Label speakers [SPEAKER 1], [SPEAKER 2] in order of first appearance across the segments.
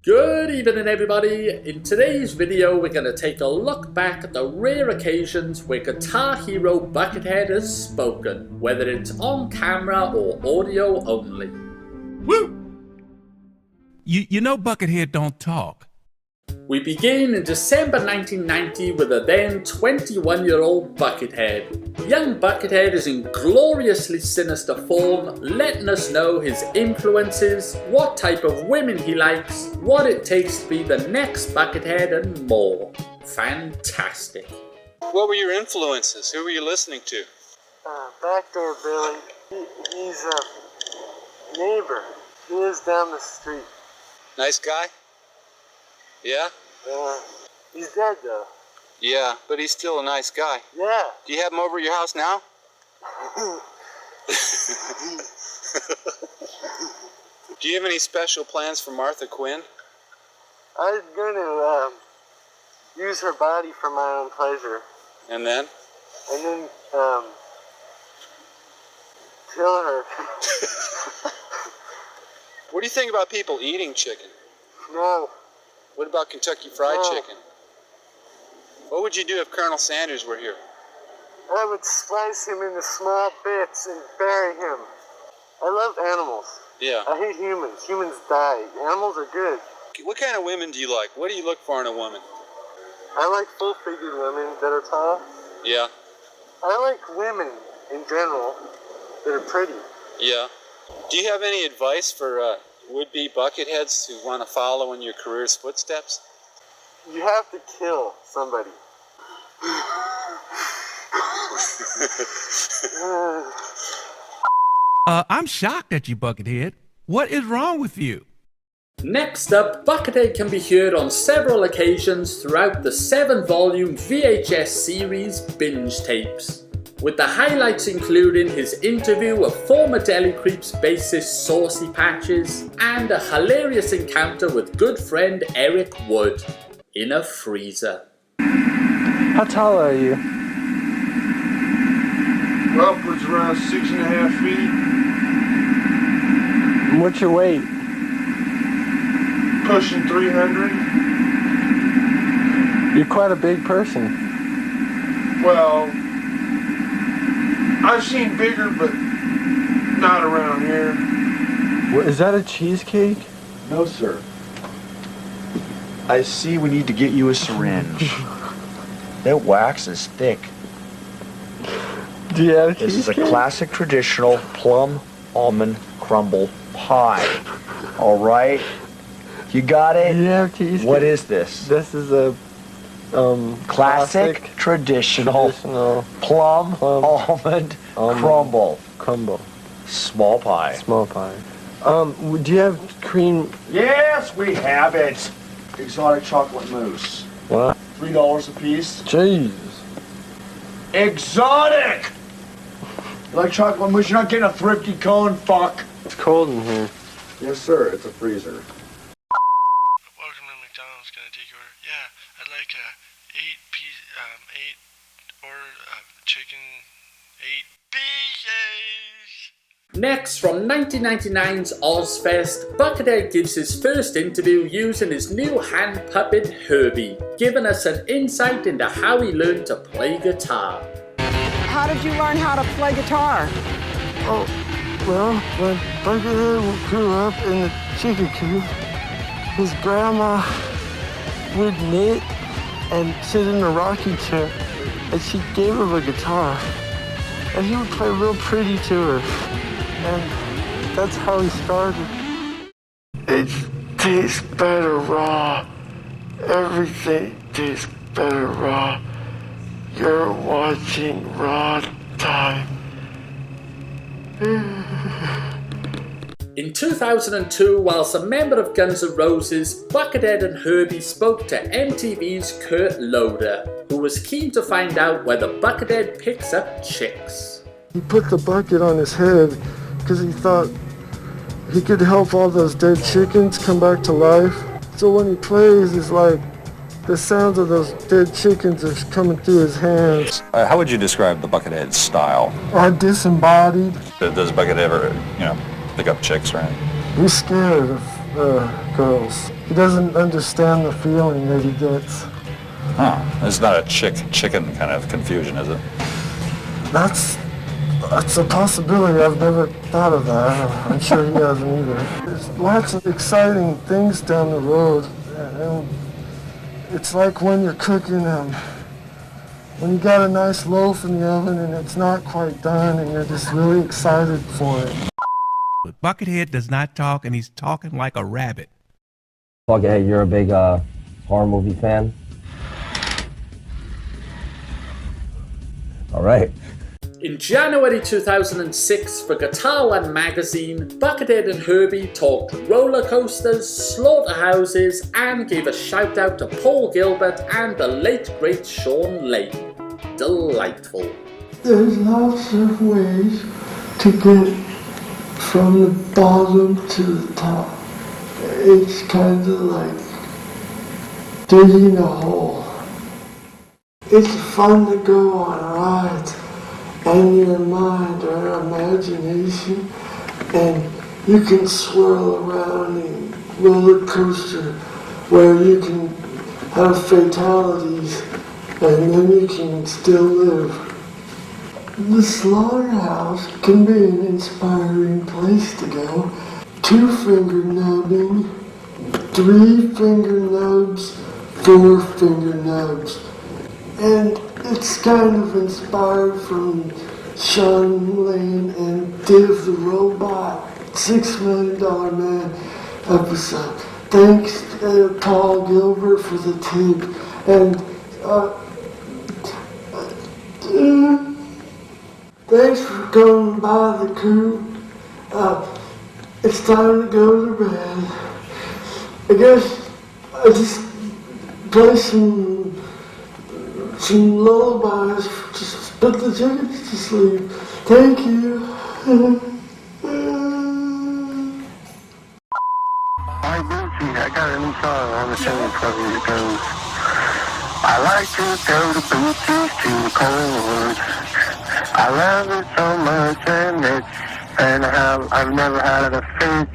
[SPEAKER 1] Good evening everybody. In today's video we're going to take a look back at the rare occasions where Guitar Hero Buckethead has spoken, whether it's on camera or audio only.
[SPEAKER 2] Woo! You know Buckethead don't talk.
[SPEAKER 1] We begin in December 1990 with a then 21-year-old Buckethead. Young Buckethead is in gloriously sinister form, letting us know his influences, what type of women he likes, what it takes to be the next Buckethead, and more. Fantastic.
[SPEAKER 3] What were your influences? Who were you listening to?
[SPEAKER 4] Backdoor Billy. He's a neighbor. He lives down the street.
[SPEAKER 3] Nice guy? Yeah?
[SPEAKER 4] He's dead though.
[SPEAKER 3] Yeah, but he's still a nice guy.
[SPEAKER 4] Yeah.
[SPEAKER 3] Do you have him over at your house now? Do you have any special plans for Martha Quinn?
[SPEAKER 4] I'm gonna use her body for my own pleasure.
[SPEAKER 3] And then?
[SPEAKER 4] And then kill her.
[SPEAKER 3] What do you think about people eating chicken?
[SPEAKER 4] No.
[SPEAKER 3] What about Kentucky Fried
[SPEAKER 4] No.
[SPEAKER 3] Chicken? What would you do if Colonel Sanders were here?
[SPEAKER 4] I would slice him into small bits and bury him. I love animals.
[SPEAKER 3] Yeah.
[SPEAKER 4] I hate humans. Humans die. Animals are good.
[SPEAKER 3] What kind of women do you like? What do you look for in a woman?
[SPEAKER 4] I like full-figured women that are tall.
[SPEAKER 3] Yeah.
[SPEAKER 4] I like women in general that are pretty.
[SPEAKER 3] Yeah. Do you have any advice for would-be bucketheads who want to follow in your career's footsteps?
[SPEAKER 4] You have to kill somebody.
[SPEAKER 2] I'm shocked at you, Buckethead. What is wrong with you?
[SPEAKER 1] Next up, Buckethead can be heard on several occasions throughout the 7-volume VHS series Binge Tapes, with the highlights including his interview of former Deli Creeps bassist Saucy Patches and a hilarious encounter with good friend Eric Wood in a freezer.
[SPEAKER 4] How tall are you?
[SPEAKER 5] Upwards around 6.5 feet.
[SPEAKER 4] What's your weight?
[SPEAKER 5] Pushing 300.
[SPEAKER 4] You're quite a big person.
[SPEAKER 5] Well, I've seen bigger, but not around here.
[SPEAKER 4] Is that a cheesecake?
[SPEAKER 6] No, sir. I see we need to get you a syringe. That wax is thick.
[SPEAKER 4] Do you have a
[SPEAKER 6] This is a
[SPEAKER 4] cheesecake?
[SPEAKER 6] classic traditional plum almond crumble pie. All right? You got it?
[SPEAKER 4] Do you have cheesecake?
[SPEAKER 6] What is this?
[SPEAKER 4] This is a
[SPEAKER 6] Classic traditional plum almond crumble.
[SPEAKER 4] crumble.
[SPEAKER 6] Small pie.
[SPEAKER 4] Small pie. Do you have cream?
[SPEAKER 6] Yes, we have it. Exotic chocolate mousse.
[SPEAKER 4] What?
[SPEAKER 6] $3 a piece.
[SPEAKER 4] Jeez.
[SPEAKER 6] Exotic! You like chocolate mousse? You're not getting a thrifty cone, fuck.
[SPEAKER 4] It's cold in here.
[SPEAKER 6] Yes, sir. It's a freezer.
[SPEAKER 7] Welcome to McDonald's. Can I take your order? Yeah, I'd like 8 chicken, 8 pieces.
[SPEAKER 1] Next, from 1999's Ozfest, Buckethead gives his first interview using his new hand puppet Herbie, giving us an insight into how he learned to play guitar.
[SPEAKER 8] How did you learn how to play guitar?
[SPEAKER 4] Oh, well, when Buckethead grew up in the chicken coop, his grandma would knit and sit in a rocking chair, and she gave him a guitar. And he would play real pretty to her. And that's how he started. It tastes better raw. Everything tastes better raw. You're watching Raw Time.
[SPEAKER 1] In 2002, whilst a member of Guns N' Roses, Buckethead and Herbie spoke to MTV's Kurt Loder, who was keen to find out whether Buckethead picks up chicks.
[SPEAKER 4] He put the bucket on his head because he thought he could help all those dead chickens come back to life. So when he plays, it's like the sounds of those dead chickens are coming through his hands.
[SPEAKER 9] How would you describe the Buckethead style?
[SPEAKER 4] Disembodied.
[SPEAKER 9] Does Buckethead ever, pick up chicks or anything?
[SPEAKER 4] He's scared of girls. He doesn't understand the feeling that he gets.
[SPEAKER 9] Huh. It's not a chicken kind of confusion, is it?
[SPEAKER 4] That's a possibility. I've never thought of that. I'm sure he hasn't either. There's lots of exciting things down the road. And it's like when you're cooking when you got a nice loaf in the oven and it's not quite done and you're just really excited for it.
[SPEAKER 2] But Buckethead does not talk, and he's talking like a rabbit.
[SPEAKER 10] Buckethead, you're a big horror movie fan? All right.
[SPEAKER 1] In January 2006 for Guitar One magazine, Buckethead and Herbie talked Rollercoasters, slaughterhouses, and gave a shout out to Paul Gilbert and the late great Sean Lane. Delightful.
[SPEAKER 4] There's lots of ways to get from the bottom to the top. It's kind of like digging a hole. It's fun to go on rides and your mind or imagination, and you can swirl around in roller coaster where you can have fatalities and then you can still live. The slaughterhouse can be an inspiring place to go. 2-finger nubbing, 3-finger nubs, 4-finger nubs. And it's kind of inspired from Sean Lane and Div the Robot, $6 Million Man episode. Thanks Paul Gilbert for the tip. And thanks for coming by the coop. It's time to go to bed. I guess I just play some lullabies, just put the chickens to sleep. Thank you.
[SPEAKER 7] Hi, Bootsy, I got a new song on the singing from you. It goes, I like to go to Bootsie's to cold woods. I love it so much and I've never had a fit.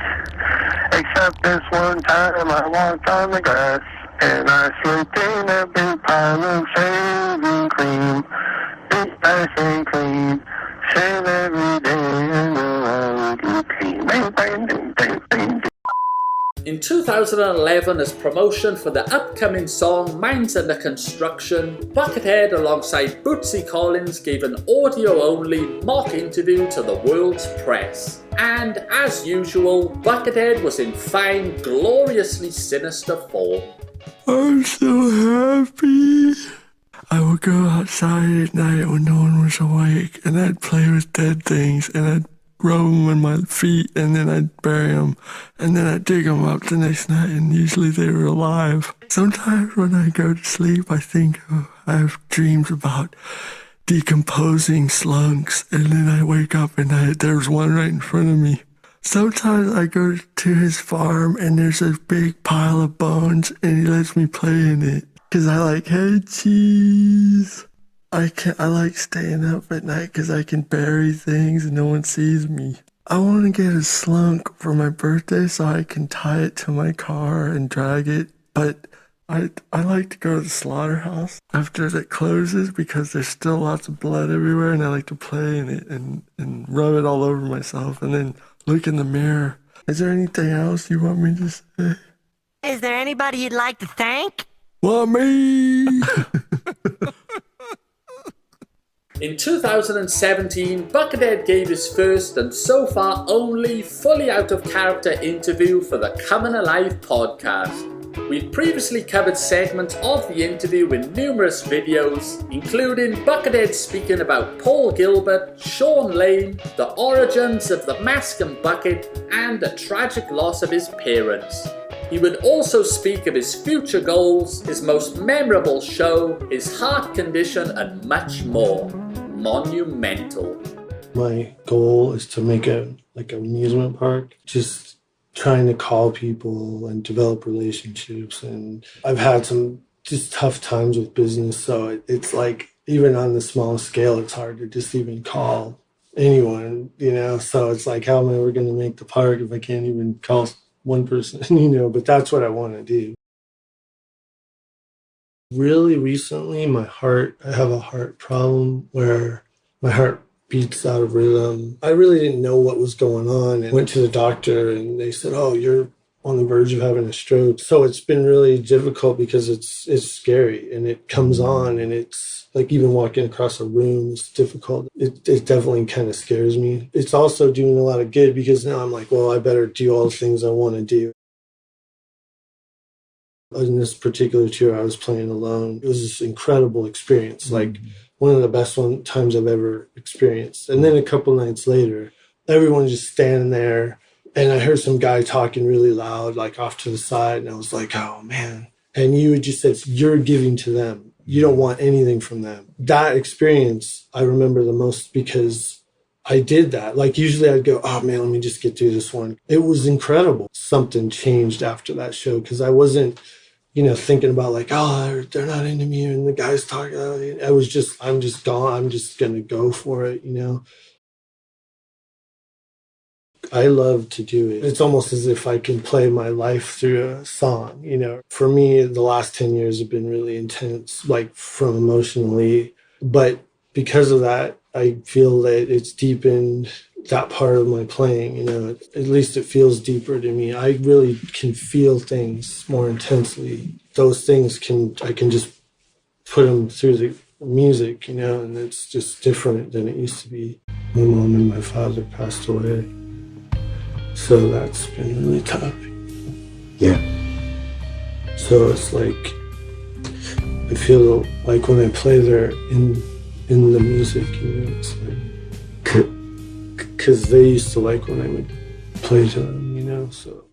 [SPEAKER 7] Except this one time I walked on the grass and I slipped in a big pile of shaving cream. Big nice and clean. Shave every day and the clean.
[SPEAKER 1] In 2011, as promotion for the upcoming song Minds Under Construction, Buckethead alongside Bootsy Collins gave an audio-only mock interview to the world's press. And as usual, Buckethead was in fine, gloriously sinister form.
[SPEAKER 4] I'm so happy. I would go outside at night when no one was awake and I'd play with dead things and I'd rub them with my feet and then I'd bury them and then I'd dig them up the next night and usually they were alive. Sometimes when I go to sleep I have dreams about decomposing slunks and then I wake up and there's one right in front of me. Sometimes I go to his farm and there's a big pile of bones and he lets me play in it. Cause I like, hey cheese. I like staying up at night cause I can bury things and no one sees me. I want to get a slunk for my birthday so I can tie it to my car and drag it. But I like to go to the slaughterhouse after it closes because there's still lots of blood everywhere and I like to play in it and rub it all over myself and then look in the mirror. Is there anything else you want me to say?
[SPEAKER 11] Is there anybody you'd like to thank?
[SPEAKER 4] Well, me!
[SPEAKER 1] In 2017, Buckethead gave his first and so far only fully out of character interview for the Coming Alive podcast. We've previously covered segments of the interview in numerous videos, including Buckethead speaking about Paul Gilbert, Sean Lane, the origins of the mask and bucket, and the tragic loss of his parents. He would also speak of his future goals, his most memorable show, his heart condition, and much more. Monumental.
[SPEAKER 4] My goal is to make an amusement park. Just trying to call people and develop relationships. And I've had some just tough times with business. So it's like, even on the small scale, it's hard to just even call anyone, you know? So it's like, how am I ever going to make the park if I can't even call one person, you know? But that's what I want to do. Really recently, I have a heart problem where my heart beats out of rhythm. I really didn't know what was going on and went to the doctor and they said, oh, you're on the verge of having a stroke. So it's been really difficult because it's scary and it comes on and it's like even walking across a room is difficult. It definitely kind of scares me. It's also doing a lot of good because now I'm like, well, I better do all the things I want to do. In this particular tour, I was playing alone. It was this incredible experience, like one of the best times I've ever experienced. And then a couple nights later, everyone's just standing there. And I heard some guy talking really loud, like off to the side. And I was like, oh, man. And you just said, you're giving to them. You don't want anything from them. That experience I remember the most because I did that. Like usually I'd go, oh, man, let me just get through this one. It was incredible. Something changed after that show because I wasn't, you know, thinking about like, oh, they're not into me. And the guy's talking. I'm just gone. I'm just going to go for it, you know. I love to do it. It's almost as if I can play my life through a song, you know. For me, the last 10 years have been really intense, like from emotionally. But because of that, I feel that it's deepened that part of my playing, you know. At least it feels deeper to me. I really can feel things more intensely. Those things I can just put them through the music, you know, and it's just different than it used to be. My mom and my father passed away. So that's been really tough. Yeah. So it's like, I feel like when I play there in the music, you know, it's like, because they used to like when I would play to them, you know, so.